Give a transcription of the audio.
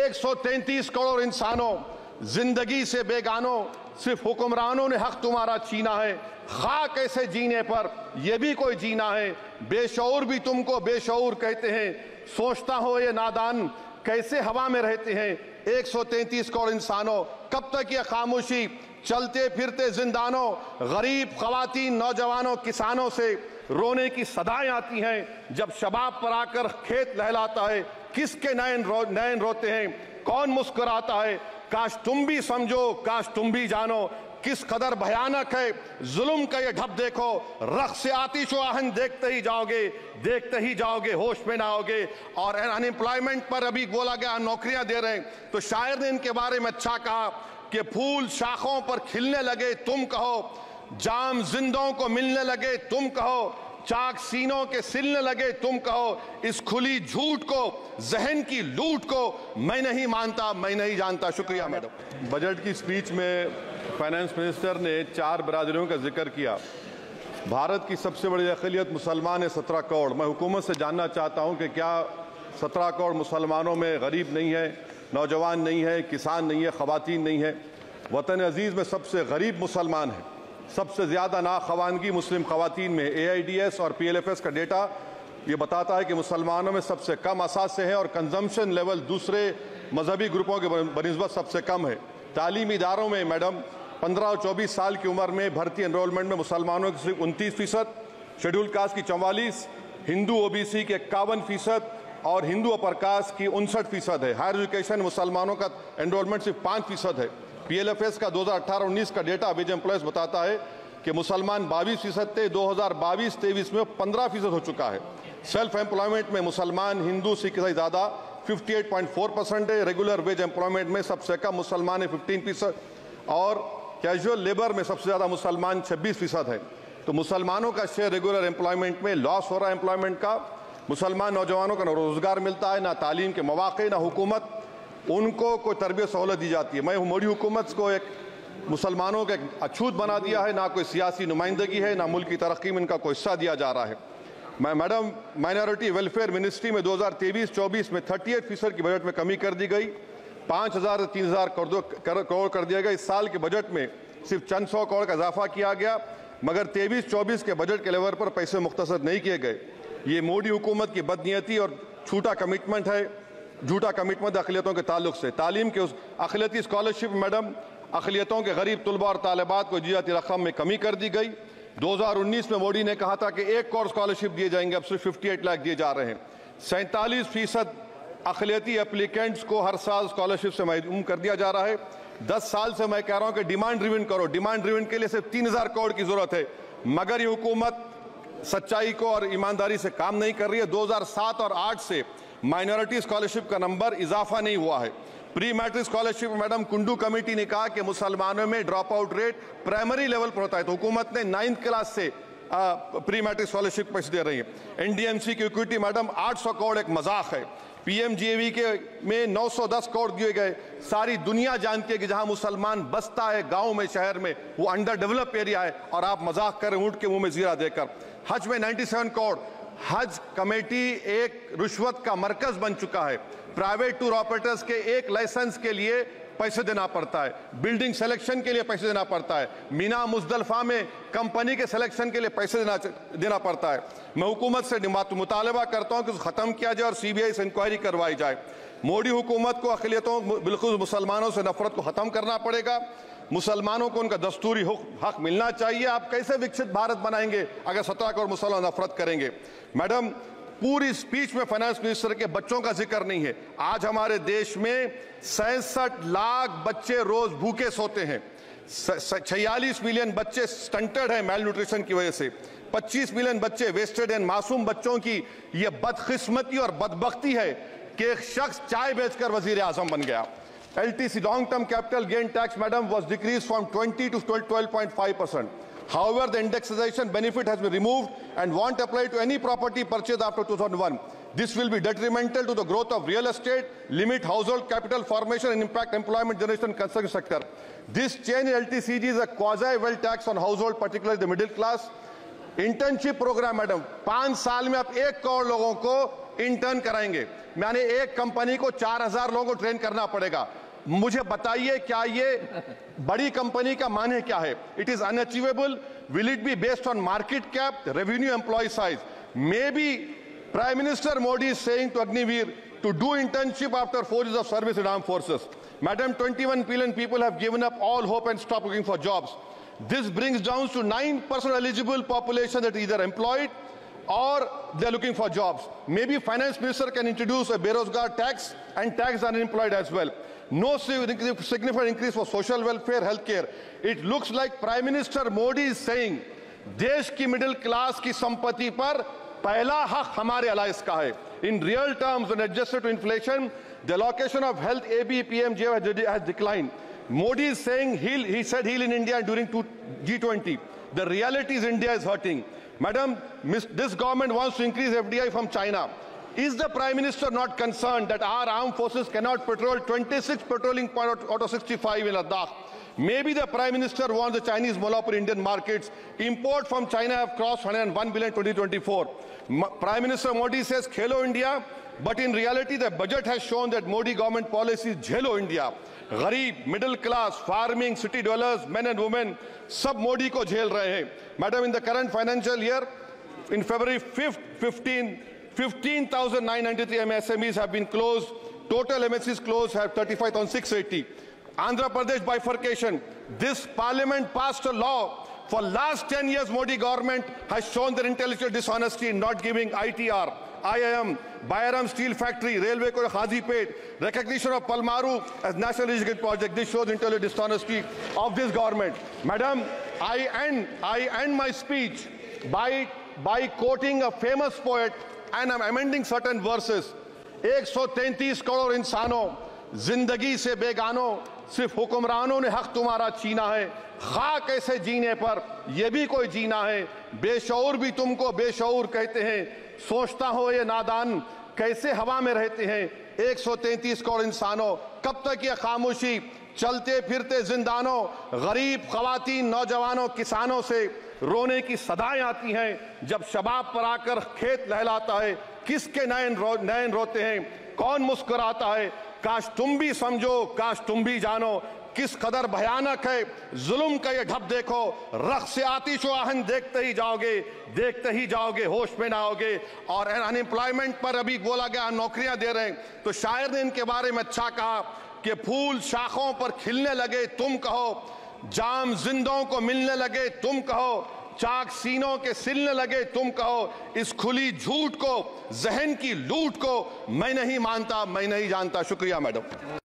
133 करोड़ इंसानों, जिंदगी से बेगानों, सिर्फ हुक्मरानों ने हक तुम्हारा छीना है। खाक ऐसे जीने पर यह भी कोई जीना है। बेशऊर भी तुमको बेशऊर कहते हैं, सोचता हो ये नादान कैसे हवा में रहते हैं। 133 करोड़ इंसानों, कब तक ये खामोशी, चलते फिरते जिंदानों, गरीब खवातीन, नौजवानों, किसानों से रोने की सदाएं आती हैं। जब शबाब पर आकर खेत लहलाता है, किसके नैन रोते हैं, कौन मुस्कुराता है। काश तुम भी समझो, काश तुम भी जानो, किस कदर भयानक है जुल्म का ये ढब। देखो रख्स से आतिश व आहन देखते ही जाओगे, होश में ना आओगे। और अनएम्प्लॉयमेंट पर अभी बोला गया नौकरियां दे रहे हैं, तो शायर ने इनके बारे में अच्छा कहा कि फूल शाखों पर खिलने लगे तुम कहो, जाम जिंदों को मिलने लगे तुम कहो, चाक सीनों के सिलने लगे तुम कहो। इस खुली झूठ को, जहन की लूट को मैं नहीं मानता, मैं नहीं जानता। शुक्रिया मैडम। बजट की स्पीच में फाइनेंस मिनिस्टर ने 4 बरादरियों का जिक्र किया। भारत की सबसे बड़ी अक़लियत मुसलमान है, 17 करोड़। मैं हुकूमत से जानना चाहता हूं कि क्या 17 करोड़ मुसलमानों में गरीब नहीं है, नौजवान नहीं है, किसान नहीं है, ख़वातीन नहीं है। वतन अजीज़ में सबसे गरीब मुसलमान है, सबसे ज़्यादा नाखवानगी मुस्लिम ख़वातीन में। AIDS और PLFS का डेटा ये बताता है कि मुसलमानों में सबसे कम असासे हैं और कंजम्पशन लेवल दूसरे मजहबी ग्रुपों के बनिस्बत सबसे कम है। तालीमी इदारों में मैडम 15 और 24 साल की उम्र में भर्ती एनरोलमेंट में मुसलमानों की सिर्फ 29%, शेड्यूल कास्ट की 44%, हिंदू OBC के 51% और हिंदू अपर कास्ट की 59% है। हायर एजुकेशन मुसलमानों का एनरोलमेंट सिर्फ 5% है। PLFS का 2018-19 का डेटा वेज एम्प्लॉयज बताता है कि मुसलमान 22% थे, 2022-23 में 15% हो चुका है। सेल्फ एम्प्लॉयमेंट में मुसलमान हिंदू सिख से ज़्यादा 58.4% है। रेगुलर वेज एम्प्लॉयमेंट में सबसे कम मुसलमान है 15% और कैजुअल लेबर में सबसे ज़्यादा मुसलमान 26% है। तो मुसलमानों का शेयर रेगुलर एम्प्लॉयमेंट में लॉस हो रहा है एम्प्लॉयमेंट का। मुसलमान नौजवानों को ना रोज़गार मिलता है, ना तालीम के मौक़े, ना हुकूमत उनको कोई तरबियत सहूलत दी जाती है। मैं मोदी हुकूमत को एक मुसलमानों का एक अछूत बना दिया है, ना कोई सियासी नुमाइंदगी है, ना मुल्क की तरक्की में इनका कोई हिस्सा दिया जा रहा है। मैं मैडम माइनॉरिटी वेलफेयर मिनिस्ट्री में 2023-24 में 38% की बजट में कमी कर दी गई, 5,000 से 3,000 करोड़ कर दिया गया। इस साल के बजट में सिर्फ चंद 100 करोड़ का इजाफा किया गया, मगर 23-24 के बजट के लेवल पर पैसे मुख्तसर नहीं किए गए। ये मोदी हुकूमत की बदनीयती और झूठा कमिटमेंट है, झूठा कमिटमेंट अक़लियतों के ताल्लुक से। तालीम के उस अक़लियती स्कॉलरशिप मैडम अक़लियतों के गरीब तलबा और तालिबात को दी रकम में कमी कर दी गई। 2019 में मोदी ने कहा था कि 1 करोड़ स्कॉलरशिप दिए जाएंगे, अब सिर्फ 58 लाख दिए जा रहे हैं। 47% अक़लियती एप्लीकेंट्स को हर साल स्कॉलरशिप से महरूम कर दिया जा रहा है। 10 साल से मैं कह रहा हूं कि डिमांड ड्रिवन करो। डिमांड ड्रिवन के लिए सिर्फ 3,000 करोड़ की जरूरत है, मगर ये हुकूमत सच्चाई को और ईमानदारी से काम नहीं कर रही है। 2007 और 8 से माइनॉरिटी स्कॉलरशिप का नंबर इजाफा नहीं हुआ है। Pre matric scholarship madam Kundu committee ने कहा कि मुसलमानों में drop out rate primary level पर होता है, तो हुकूमत ने 9th क्लास से प्री मैट्रिक स्कॉलरशिप पैसे दे रही है। NDMC की इक्विटी मैडम 800 करोड़ एक मजाक है। PMGAV के में 910 करोड़ दिए गए। सारी दुनिया जानती है कि जहां मुसलमान बसता है गांव में, शहर में, वो अंडर डेवलप एरिया है, और आप मजाक करें ऊंट के मुंह में जीरा देकर। हज में 97 करोड़। हज कमेटी एक रिश्वत का मरकज बन चुका है। प्राइवेट टूर ऑपरेटर्स के एक लाइसेंस के लिए पैसे देना पड़ता है, बिल्डिंग सिलेक्शन के लिए पैसे देना पड़ता है, मीना मुजदलफा में कंपनी के सिलेक्शन के लिए पैसे देना पड़ता है। मैं हुकूमत से मुतालबा करता हूं कि ख़त्म किया जाए और CBI से इंक्वायरी करवाई जाए। मोदी हुकूमत को अक़लियतों, बिल्कुल मुसलमानों से नफरत को ख़त्म करना पड़ेगा। मुसलमानों को उनका दस्तूरी हक मिलना चाहिए। आप कैसे विकसित भारत बनाएंगे अगर 17 करोड़ मुसलमान नफरत करेंगे। मैडम पूरी स्पीच में फाइनेंस मिनिस्टर के बच्चों का जिक्र नहीं है। आज हमारे देश में 66 लाख बच्चे रोज भूखे सोते हैं। 46 मिलियन बच्चे स्टंटेड हैं मेल न्यूट्रिशन की वजह से। 25 मिलियन बच्चे वेस्टेड हैं। मासूम बच्चों की यह बदकिस्मती और बदबख्ती है कि एक शख्स चाय बेचकर वजीर आजम बन गया। LTC long term capital gain tax madam was decreased from 20 to 12.5%. However, the indexation benefit has been removed and won't apply to any property purchased after 2001. This will be detrimental to the growth of real estate, limit household capital formation and impact employment generation in construction sector. This change in LTCG is a quasi-wealth tax on household, particularly the middle class. Internship program madam 5 साल में आप 1 करोड़ लोगों को intern कराएंगे। यानी एक company को 4000 लोगों को ट्रेन करना पड़ेगा। मुझे बताइए क्या ये बड़ी कंपनी का माने क्या है? It is unachievable. Will it be based on market cap, revenue, employ size? May be Prime Minister Modi is saying to Agniveer to do internship after 4 years of service in armed forces. Madam, 21 billion people have given up all hope and stopped looking for jobs. This brings down to 9% eligible population that is either employed or they're looking for jobs. Maybe Finance Minister can introduce a Berozgar tax and tax unemployed as well. No significant increase for social welfare, healthcare. It looks like Prime Minister Modi is saying, देश की middle class की संपत्ति पर पहला हक हमारे alliance का है. In real terms, when adjusted to inflation, the allocation of health ABPMJ has declined. Modi is saying he said heal in India during G20. The reality is India is hurting. Madam, this government wants to increase FDI from China. Is the Prime Minister not concerned that our armed forces cannot patrol 26 patrolling point out of 65 in Ladakh? Maybe the Prime Minister wants the Chinese monopoly Indian markets. Import from China have crossed 101 billion 2024. Prime Minister Modi says Khelo India, but in reality the budget has shown that Modi government policy is Jhelo India. Gharib, middle class, farming, city dwellers, men and women, sab Modi ko jhel rahe hain. Madam, in the current financial year, in February 5th, 15,993 MSMEs have been closed. Total MSCs closed have 35,680. Andhra Pradesh bifurcation. This parliament passed a law. For last 10 years, Modi government has shown their intellectual dishonesty in not giving ITR, IIM, Bayaram Steel Factory, Railway Code Khazipet, recognition of Palmaru as national education project. This shows intellectual dishonesty of this government. Madam, I end my speech by quoting a famous poet, and I'm amending certain verses. 133 crore इंसानों, जिंदगी से बेगानों, सिर्फ हुक्मरानों ने हक तुम्हारा छीना है. खाक ऐसे जीने पर ये भी कोई जीना है. बेशऊर भी तुमको बेशऊर कहते हैं. सोचता हो ये नादान कैसे हवा में रहते हैं. 133 करोड़ इंसानों, कब तक ये खामोशी? चलते फिरते जिंदानों, गरीब खवातीन, नौजवानों, किसानों से रोने की सदाएं आती हैं. जब शबाब पर आकर खेत लहलाता है, किसके नयन रोते हैं, कौन मुस्कुराता है? काश तुम भी समझो, काश तुम भी जानो किस कदर भयानक है जुल्म का ये ढब. देखो रख से आतिश व आहन देखते ही जाओगे, होश में ना आओगे. और अनएम्प्लॉयमेंट पर अभी बोला गया नौकरियां दे रहे हैं, तो शायर ने इनके बारे में अच्छा कहा कि फूल शाखों पर खिलने लगे तुम कहो, जाम जिंदों को मिलने लगे तुम कहो, चाक सीनों के सिलने लगे तुम कहो. इस खुली झूठ को, जहन की लूट को मैं नहीं मानता, मैं नहीं जानता. शुक्रिया मैडम.